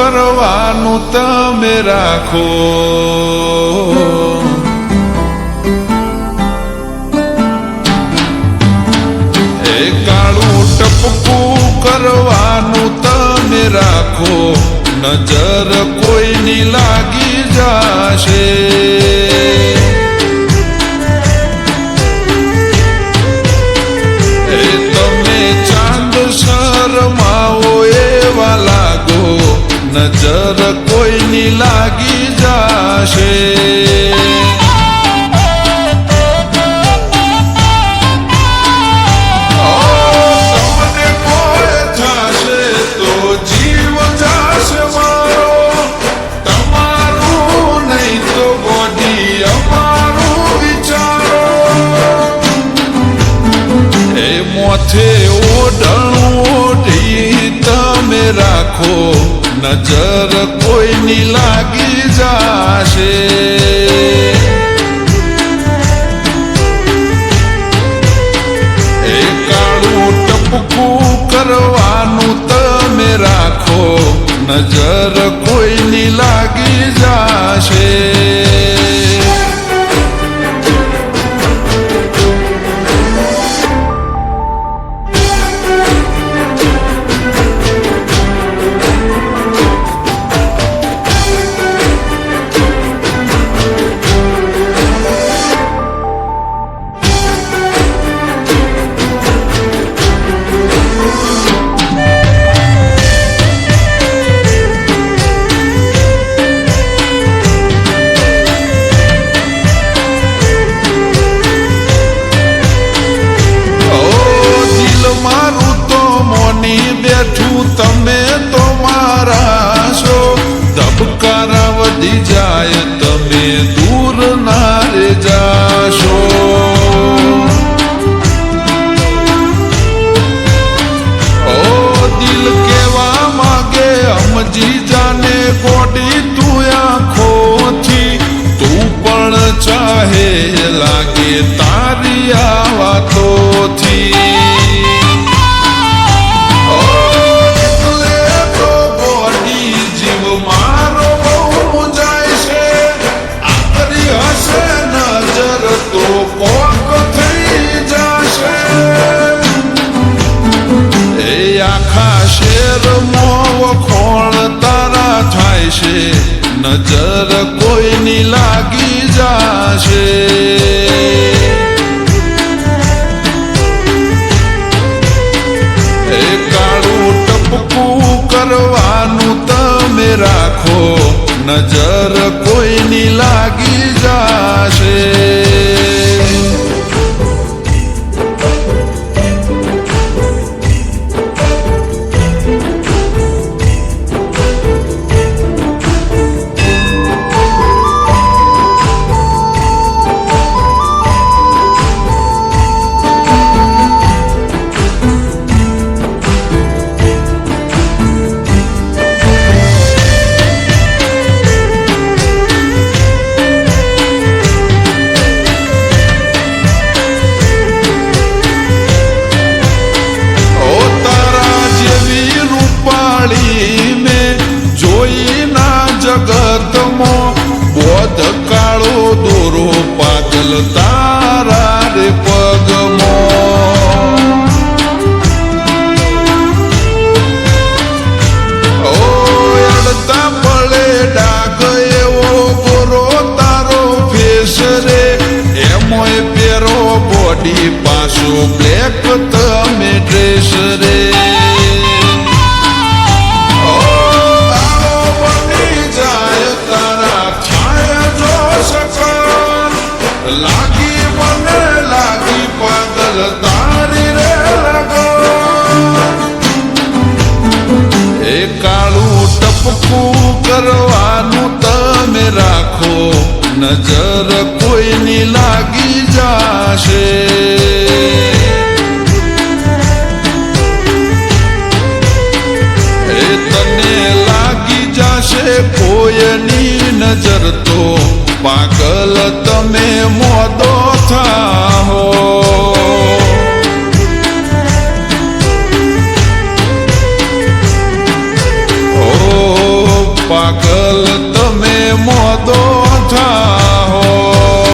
કરવાનું તમે રાખો. એ કાળું ટપકું કરવાનું તમે રાખો, નજર કોઈની લાગી જાશે. એ તમે ચાંદ શરમાવો એવા લાગો, નજર કોઈની લાગી જાશે. માથે ઓઢણું ઓઢી તમે રાખો, નજર કોઈની લાગી જાશે. એ કાળું ટપકું કરવાનું તમે રાખો, નજર કોઈની લાગી જાશે. બેઠું તમે તો મારા છો, ધબકારા વધી જાય તમે દૂર ના રે જાશો. ઓ દિલ કેવા માગે સમજી જાને ગોડી તું આંખોથી, તું પણ ચાહે લાગે તારી આ વાતોથી. નજર કોઈની લાગી જાશે. એ કાળું ટપકું કરવાનું તમે રાખો, નજર કોઈની લાગી જાશે. બોધ કાળો દોરો પાગલ તારા રે પગમો. ઓ અડતા પડે ડાગ એવો ગોરો તારો ફેસ રે, એમોય પેરો બોડી પાછો બ્લેક તમે ડ્રેસ રે. લાગી મને લાગી પાગલ તારી રે લગો. એ કાળું ટપકું કરવાનું તમે રાખો, નજર કોઈની લાગી જાશે. એ તને લાગી જાશે કોઈની નજર તો પાગલ તમે મોદો થાઓ. ઓ પાગલ તમે મોદો થાહો